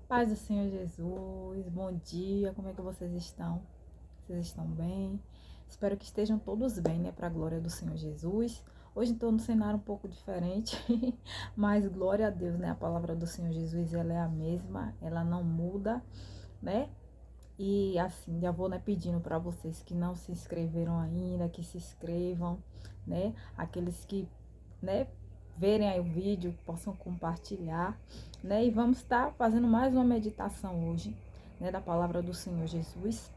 Paz do Senhor Jesus, bom dia, como é que vocês estão? Vocês estão bem? Espero que estejam todos bem, né? Para a glória do Senhor Jesus. Hoje estou num cenário um pouco diferente, mas glória a Deus, né? A palavra do Senhor Jesus, ela é a mesma, ela não muda, né? E assim, já vou, né, pedindo para vocês que não se inscreveram ainda, que se inscrevam, né? Aqueles que, né, verem aí o vídeo, possam compartilhar, né? E vamos estar fazendo mais uma meditação hoje, né, da palavra do Senhor Jesus.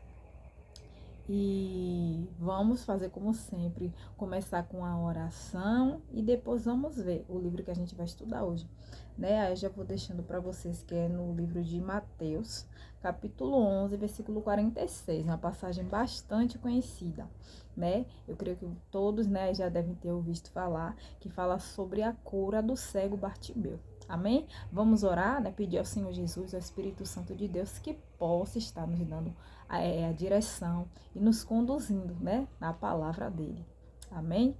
E vamos fazer como sempre, começar com a oração e depois vamos ver o livro que a gente vai estudar hoje, né? Aí eu já vou deixando para vocês que é no livro de Mateus, capítulo 11, versículo 46, uma passagem bastante conhecida, né? Eu creio que todos, né, já devem ter ouvido falar, que fala sobre a cura do cego Bartimeu. Amém? Vamos orar, né? Pedir ao Senhor Jesus, ao Espírito Santo de Deus, que possa estar nos dando a direção e nos conduzindo, né, na palavra dele. Amém?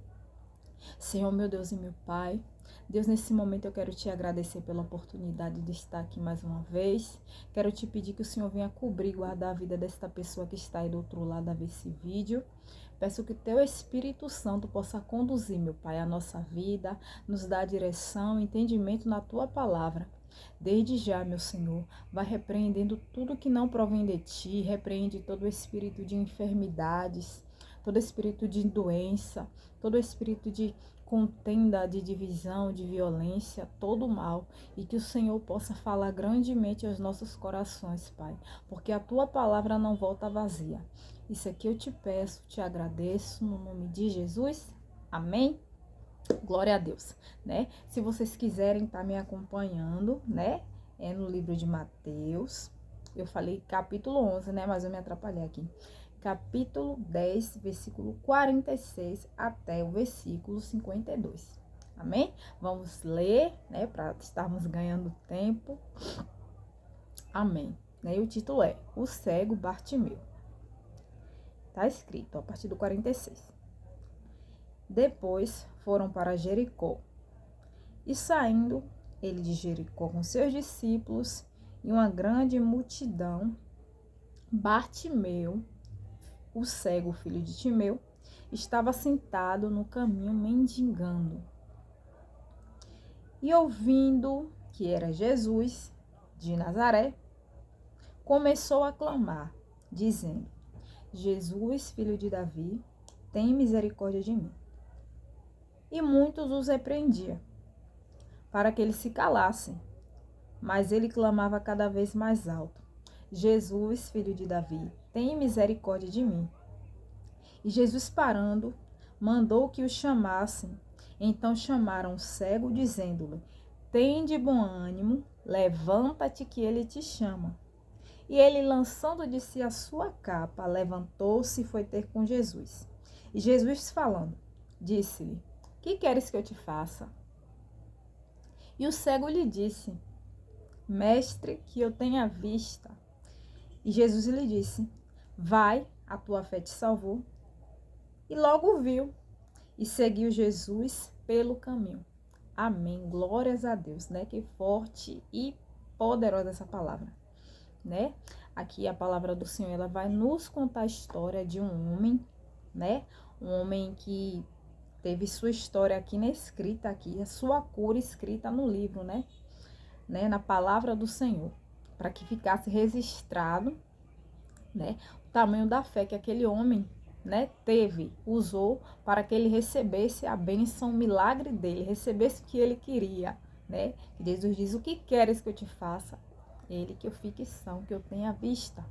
Senhor, meu Deus e meu Pai, Deus, nesse momento eu quero te agradecer pela oportunidade de estar aqui mais uma vez. Quero te pedir que o Senhor venha cobrir e guardar a vida desta pessoa que está aí do outro lado a ver esse vídeo. Peço que o teu Espírito Santo possa conduzir, meu Pai, a nossa vida, nos dar direção, entendimento na tua palavra. Desde já, meu Senhor, vai repreendendo tudo que não provém de ti, repreende todo espírito de enfermidades, todo espírito de doença, todo espírito de contenda, de divisão, de violência, todo mal, e que o Senhor possa falar grandemente aos nossos corações, Pai, porque a tua palavra não volta vazia. Isso aqui eu te peço, te agradeço, no nome de Jesus. Amém? Glória a Deus, né? Se vocês quiserem estar me acompanhando, né? É no livro de Mateus. Eu falei capítulo 11, né? Mas eu me atrapalhei aqui. Capítulo 10, versículo 46 até o versículo 52. Amém? Vamos ler, né? Para estarmos ganhando tempo. Amém. Né? E o título é O Cego Bartimeu. Tá escrito a partir do 46. Depois foram para Jericó. E saindo ele de Jericó com seus discípulos e uma grande multidão, Bartimeu, o cego, filho de Timeu, estava sentado no caminho mendigando. E ouvindo que era Jesus de Nazaré, começou a clamar, dizendo: Jesus, filho de Davi, tem misericórdia de mim. E muitos os repreendiam, para que eles se calassem. Mas ele clamava cada vez mais alto: Jesus, filho de Davi, tem misericórdia de mim. E Jesus, parando, mandou que o chamassem. Então chamaram o cego, dizendo-lhe: Tem de bom ânimo, levanta-te que ele te chama. E ele, lançando de si a sua capa, levantou-se e foi ter com Jesus. E Jesus, falando, disse-lhe: Que queres que eu te faça? E o cego lhe disse: Mestre, que eu tenha vista. E Jesus lhe disse: Vai, a tua fé te salvou. E logo viu e seguiu Jesus pelo caminho. Amém. Glórias a Deus, né? Que forte e poderosa essa palavra, né? Aqui a palavra do Senhor, ela vai nos contar a história de um homem, né? Um homem que teve sua história aqui na escrita aqui, a sua cura escrita no livro, né? Na palavra do Senhor, para que ficasse registrado, né, o tamanho da fé que aquele homem, né, usou para que ele recebesse a bênção, o milagre dele, recebesse o que ele queria, né? Jesus diz: O que queres que eu te faça? Ele, que eu fique são, que eu tenha vista.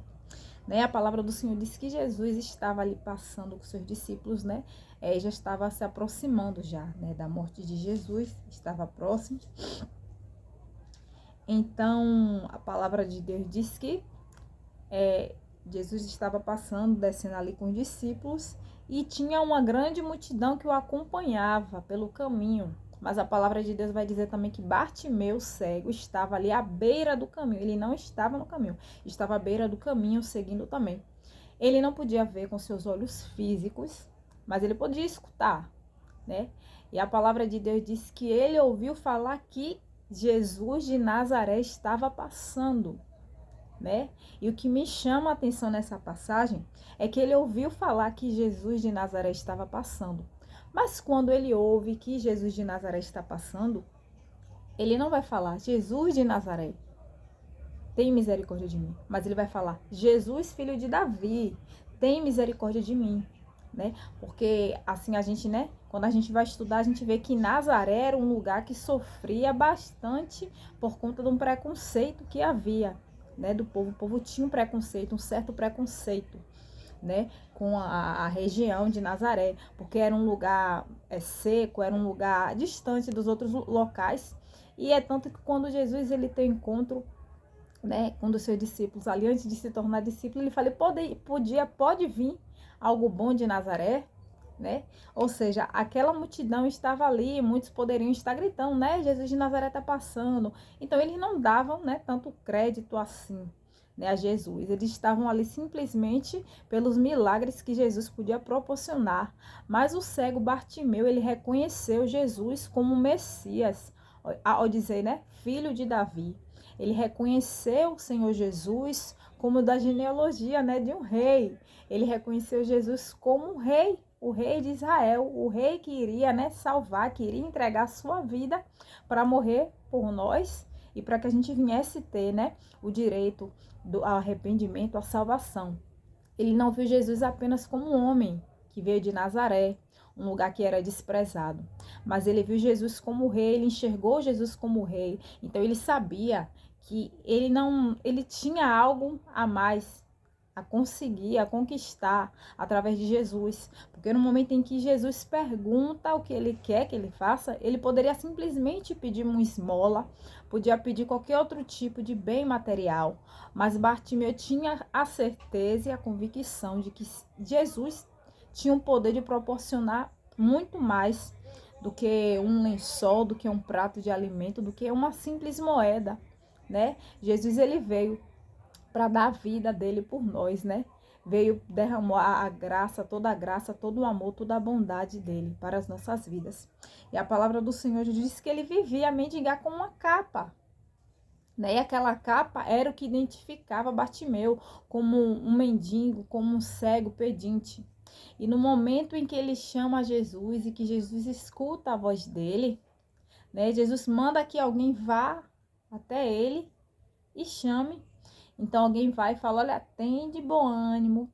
Né? A palavra do Senhor diz que Jesus estava ali passando com seus discípulos, né? Já estava se aproximando já, né, da morte de Jesus, estava próximo. Então, a palavra de Deus diz que Jesus estava passando, descendo ali com os discípulos, e tinha uma grande multidão que o acompanhava pelo caminho. Mas a palavra de Deus vai dizer também que Bartimeu, cego, estava ali à beira do caminho. Ele não estava no caminho, estava à beira do caminho, seguindo também. Ele não podia ver com seus olhos físicos, mas ele podia escutar, né? E a palavra de Deus diz que ele ouviu falar que Jesus de Nazaré estava passando. né? E o que me chama a atenção nessa passagem é que ele ouviu falar que Jesus de Nazaré estava passando. Mas quando ele ouve que Jesus de Nazaré está passando, ele não vai falar Jesus de Nazaré, tem misericórdia de mim. Mas ele vai falar Jesus, filho de Davi, tem misericórdia de mim, né? Porque assim a gente, né? Quando a gente vai estudar, a gente vê que Nazaré era um lugar que sofria bastante por conta de um preconceito que havia, né? Do povo. O povo tinha um preconceito, um certo preconceito, né, com a região de Nazaré, porque era um lugar seco, era um lugar distante dos outros locais. E é tanto que quando Jesus ele tem encontro, né, com os seus discípulos ali, antes de se tornar discípulo, ele fala, pode vir algo bom de Nazaré, né? Ou seja, aquela multidão estava ali, muitos poderiam estar gritando, né? Jesus de Nazaré está passando. Então eles não davam, né, tanto crédito assim, né, a Jesus. Eles estavam ali simplesmente pelos milagres que Jesus podia proporcionar. Mas o cego Bartimeu, ele reconheceu Jesus como Messias, ao dizer, né, filho de Davi. Ele reconheceu o Senhor Jesus como da genealogia, né, de um rei. Ele reconheceu Jesus como um rei, o rei de Israel, o rei que iria, né, salvar, que iria entregar a sua vida para morrer por nós e para que a gente viesse ter, né, o direito do arrependimento, à salvação. Ele não viu Jesus apenas como um homem que veio de Nazaré, um lugar que era desprezado, mas ele viu Jesus como rei, ele enxergou Jesus como rei. Então ele sabia que ele tinha algo a mais a conseguir, a conquistar através de Jesus. Porque no momento em que Jesus pergunta o que ele quer que ele faça, ele poderia simplesmente pedir uma esmola, podia pedir qualquer outro tipo de bem material. Mas Bartimeu tinha a certeza e a convicção de que Jesus tinha o poder de proporcionar muito mais do que um lençol, do que um prato de alimento, do que uma simples moeda, né? Jesus ele veio para dar a vida dele por nós, né? Veio derramar a graça, todo o amor, toda a bondade dele para as nossas vidas. E a palavra do Senhor diz que ele vivia a mendigar com uma capa, né? E aquela capa era o que identificava Bartimeu como um mendigo, como um cego pedinte. E no momento em que ele chama Jesus e que Jesus escuta a voz dele, né? Jesus manda que alguém vá até ele e chame. Então alguém vai e fala, olha, tem bom ânimo,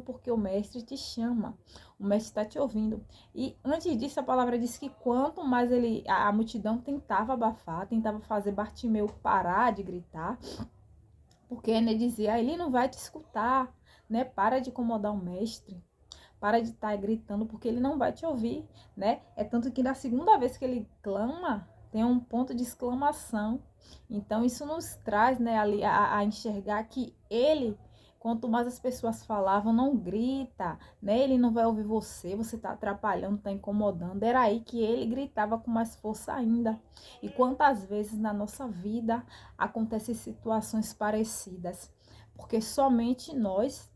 porque o mestre te chama, o mestre está te ouvindo. E antes disso a palavra diz que quanto mais a multidão tentava abafar, tentava fazer Bartimeu parar de gritar, porque ele dizia, ele não vai te escutar, né? Para de incomodar o mestre. Para de estar gritando, porque ele não vai te ouvir, né? É tanto que na segunda vez que ele clama, tem um ponto de exclamação. Então, isso nos traz, né, ali a enxergar que ele, quanto mais as pessoas falavam, não grita, né? Ele não vai ouvir você, você está atrapalhando, está incomodando. Era aí que ele gritava com mais força ainda. E quantas vezes na nossa vida acontecem situações parecidas? Porque somente nós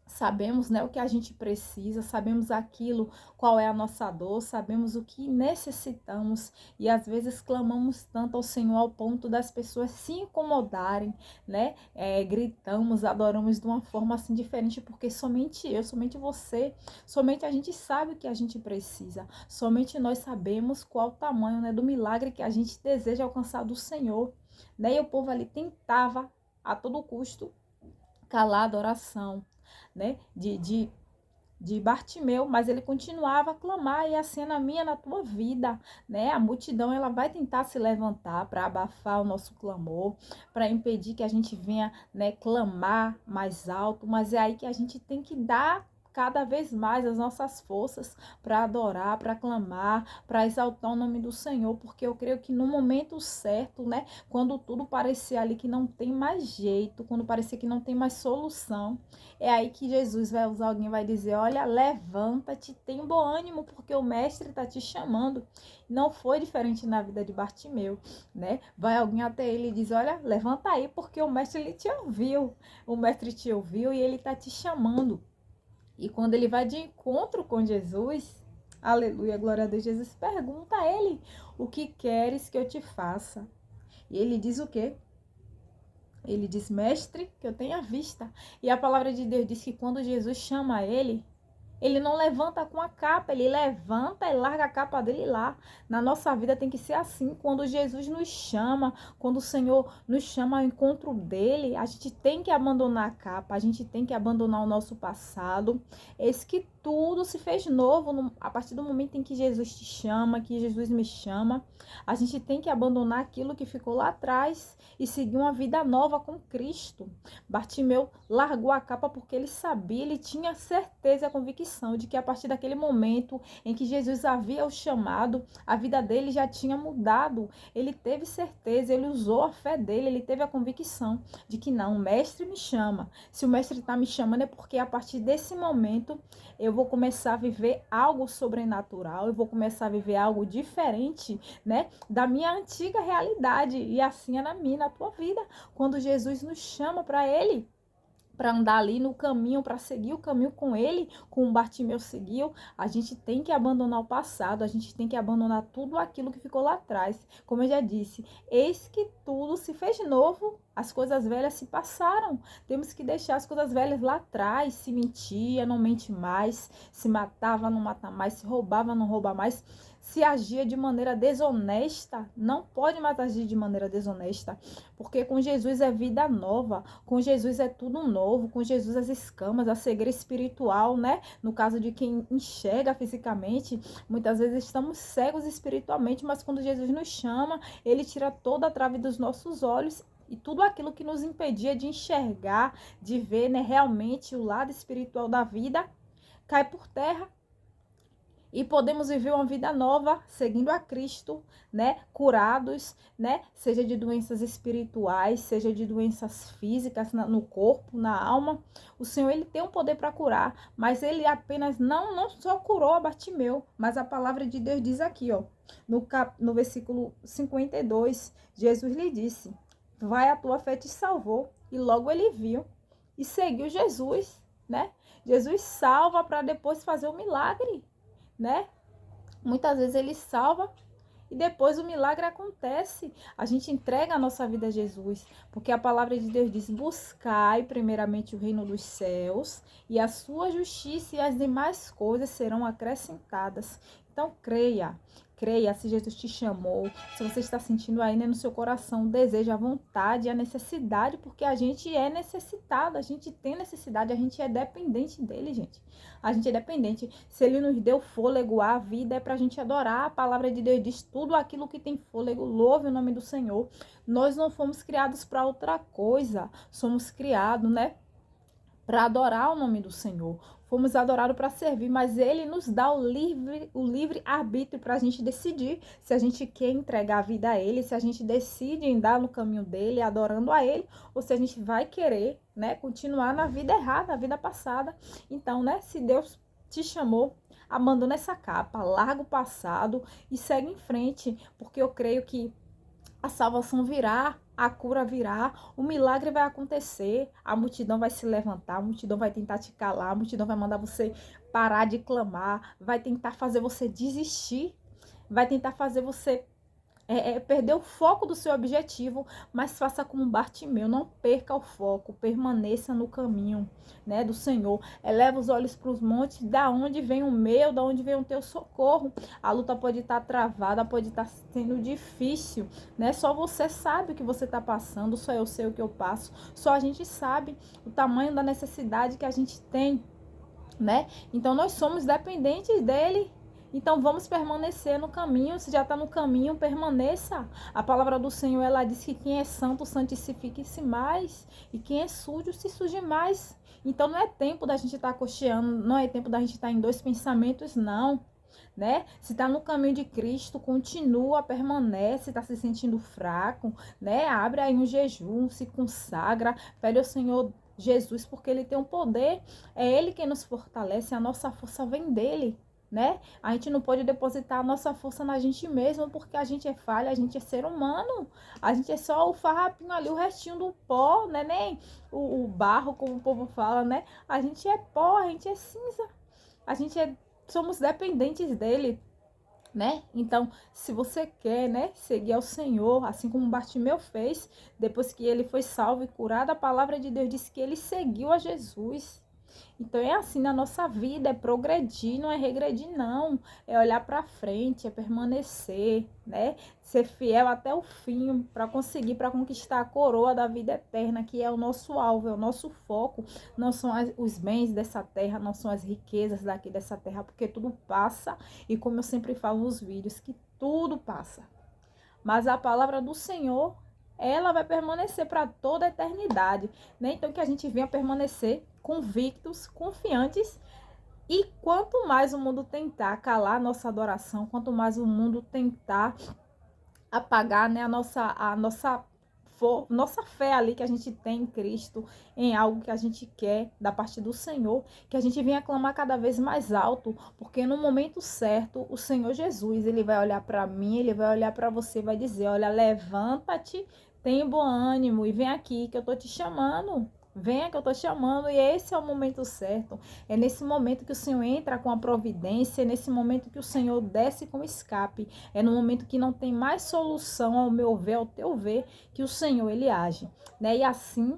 sabemos, né, o que a gente precisa, sabemos aquilo, qual é a nossa dor, sabemos o que necessitamos e às vezes clamamos tanto ao Senhor ao ponto das pessoas se incomodarem, né? Gritamos, adoramos de uma forma assim diferente, porque somente eu, somente você, somente a gente sabe o que a gente precisa, somente nós sabemos qual o tamanho, né, do milagre que a gente deseja alcançar do Senhor, né? E o povo ali tentava a todo custo calar a adoração, né, de Bartimeu, mas ele continuava a clamar, e assim é na minha, na tua vida, né? A multidão ela vai tentar se levantar para abafar o nosso clamor, para impedir que a gente venha, né, clamar mais alto, mas é aí que a gente tem que dar cada vez mais as nossas forças para adorar, para clamar, para exaltar o nome do Senhor, porque eu creio que no momento certo, né, quando tudo parecer ali que não tem mais jeito, quando parecer que não tem mais solução, é aí que Jesus vai usar alguém, vai dizer, olha, levanta-te, tem bom ânimo, porque o mestre está te chamando. Não foi diferente na vida de Bartimeu, né? Vai alguém até ele e diz, olha, levanta aí, porque o mestre ele te ouviu. O mestre te ouviu e ele está te chamando. E quando ele vai de encontro com Jesus, aleluia, glória a Deus, Jesus pergunta a ele, o que queres que eu te faça? E ele diz o quê? Ele diz, mestre, que eu tenha vista. E a palavra de Deus diz que quando Jesus chama ele não levanta com a capa, ele levanta e larga a capa dele lá. Na nossa vida tem que ser assim. Quando Jesus nos chama, quando o Senhor nos chama ao encontro dele, a gente tem que abandonar a capa, a gente tem que abandonar o nosso passado. Eis que tudo se fez novo a partir do momento em que Jesus te chama, que Jesus me chama. A gente tem que abandonar aquilo que ficou lá atrás e seguir uma vida nova com Cristo. Bartimeu largou a capa porque ele sabia, ele tinha certeza e a convicção de que a partir daquele momento em que Jesus havia o chamado, a vida dele já tinha mudado. Ele teve certeza, ele usou a fé dele, ele teve a convicção de que não, o mestre me chama. Se o mestre está me chamando é porque a partir desse momento eu vou começar a viver algo sobrenatural, eu vou começar a viver algo diferente, né, da minha antiga realidade. E assim é na minha, na tua vida. Quando Jesus nos chama para ele, para andar ali no caminho, para seguir o caminho com ele, como Bartimeu seguiu, a gente tem que abandonar o passado, a gente tem que abandonar tudo aquilo que ficou lá atrás. Como eu já disse, eis que tudo se fez novo, as coisas velhas se passaram. Temos que deixar as coisas velhas lá atrás. Se mentia, não mente mais. Se matava, não mata mais. Se roubava, não rouba mais. Se agia de maneira desonesta, não pode mais agir de maneira desonesta, porque com Jesus é vida nova, com Jesus é tudo novo, com Jesus as escamas, a cegueira espiritual, né? No caso de quem enxerga fisicamente, muitas vezes estamos cegos espiritualmente, mas quando Jesus nos chama, ele tira toda a trave dos nossos olhos e tudo aquilo que nos impedia de enxergar, de ver, né, realmente o lado espiritual da vida, cai por terra. E podemos viver uma vida nova, seguindo a Cristo, né? Curados, né? Seja de doenças espirituais, seja de doenças físicas no corpo, na alma. O Senhor, ele tem um poder para curar, mas ele apenas não só curou a Bartimeu, mas a palavra de Deus diz aqui, ó, no versículo 52, Jesus lhe disse, vai, a tua fé te salvou. E logo ele viu e seguiu Jesus, né? Jesus salva para depois fazer o milagre, né? Muitas vezes ele salva e depois o milagre acontece. A gente entrega a nossa vida a Jesus, porque a palavra de Deus diz, buscai primeiramente o reino dos céus e a sua justiça e as demais coisas serão acrescentadas. Então creia, creia se Jesus te chamou, se você está sentindo aí, né, no seu coração o desejo, a vontade, a necessidade, porque a gente é necessitado, a gente tem necessidade, a gente é dependente dele, gente. A gente é dependente. Se ele nos deu fôlego, a vida é pra gente adorar. A palavra de Deus diz tudo aquilo que tem fôlego, louve o nome do Senhor. Nós não fomos criados para outra coisa. Somos criados, né, para adorar o nome do Senhor. Fomos adorados para servir, mas ele nos dá o livre arbítrio para a gente decidir se a gente quer entregar a vida a ele, se a gente decide andar no caminho dele, adorando a ele, ou se a gente vai querer, né, continuar na vida errada, na vida passada. Então, né, se Deus te chamou, abandona essa capa, larga o passado e segue em frente, porque eu creio que a salvação virá, a cura virá, o milagre vai acontecer, a multidão vai se levantar, a multidão vai tentar te calar, a multidão vai mandar você parar de clamar, vai tentar fazer você desistir, vai tentar fazer você perder o foco do seu objetivo, mas faça como Bartimeu, não perca o foco, permaneça no caminho, né, do Senhor. Eleva os olhos para os montes, da onde vem o meu, da onde vem o teu socorro. A luta pode estar travada, pode estar sendo difícil, né? Só você sabe o que você está passando, só eu sei o que eu passo, só a gente sabe o tamanho da necessidade que a gente tem, né? Então nós somos dependentes dele. Então vamos permanecer no caminho. Se já está no caminho, permaneça. A palavra do Senhor, ela diz que quem é santo, santifique-se mais. E quem é sujo, se suje mais. Então não é tempo da gente estar cocheando, não é tempo da gente estar em dois pensamentos, não. Né? Se está no caminho de Cristo, continua, permanece, está se sentindo fraco, né? Abre aí um jejum, se consagra, pede ao Senhor Jesus, porque ele tem um poder, é ele quem nos fortalece, a nossa força vem dele, né? A gente não pode depositar a nossa força na gente mesmo, porque a gente é falha, a gente é ser humano, a gente é só o farrapinho ali, o restinho do pó, né? Nem o barro, como o povo fala, né? A gente é pó, a gente é cinza, a gente somos dependentes dele. né? Então, se você quer, né, seguir ao Senhor, assim como Bartimeu fez, depois que ele foi salvo e curado, a palavra de Deus diz que ele seguiu a Jesus. Então é assim na nossa vida, é progredir, não é regredir não, é olhar para frente, é permanecer, né? Ser fiel até o fim para conquistar a coroa da vida eterna, que é o nosso alvo, é o nosso foco. Não são os bens dessa terra, não são as riquezas daqui dessa terra, porque tudo passa e como eu sempre falo nos vídeos, que tudo passa. Mas a palavra do Senhor, ela vai permanecer para toda a eternidade, né? Então que a gente venha permanecer convictos, confiantes, e quanto mais o mundo tentar calar a nossa adoração, quanto mais o mundo tentar apagar, né, nossa fé ali que a gente tem em Cristo, em algo que a gente quer da parte do Senhor, que a gente venha clamar cada vez mais alto, porque no momento certo, o Senhor Jesus, ele vai olhar para mim, ele vai olhar para você, vai dizer, olha, levanta-te, tem bom ânimo e vem aqui que eu tô te chamando. Venha que eu tô chamando, e esse é o momento certo. É nesse momento que o Senhor entra com a providência, é nesse momento que o Senhor desce com escape, é no momento que não tem mais solução, ao meu ver, ao teu ver, que o Senhor, ele age, né? E assim,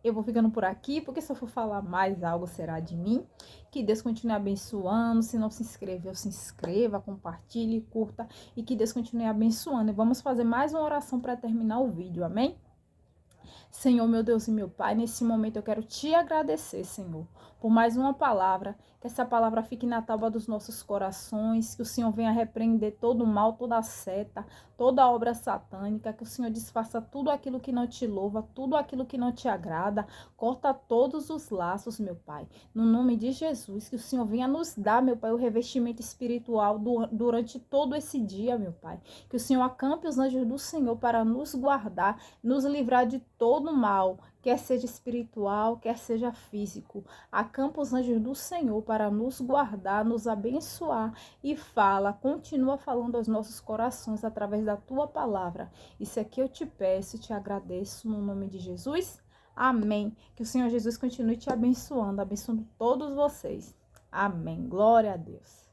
eu vou ficando por aqui, porque se eu for falar mais, algo será de mim. Que Deus continue abençoando. Se não se inscreveu, se inscreva, compartilhe, curta, e que Deus continue abençoando. E vamos fazer mais uma oração para terminar o vídeo, amém? Senhor, meu Deus e meu Pai, nesse momento eu quero te agradecer, Senhor, por mais uma palavra, que essa palavra fique na tábua dos nossos corações, que o Senhor venha repreender todo o mal, toda a seta, toda a obra satânica, que o Senhor desfaça tudo aquilo que não te louva, tudo aquilo que não te agrada, corta todos os laços, meu Pai, no nome de Jesus, que o Senhor venha nos dar, meu Pai, o revestimento espiritual durante todo esse dia, meu Pai, que o Senhor acampe os anjos do Senhor para nos guardar, nos livrar de todo mal, quer seja espiritual, quer seja físico. Acampa os anjos do Senhor para nos guardar, nos abençoar, e continua falando aos nossos corações através da tua palavra. Isso aqui eu te peço e te agradeço no nome de Jesus. Amém. Que o Senhor Jesus continue te abençoando, abençoando todos vocês. Amém. Glória a Deus.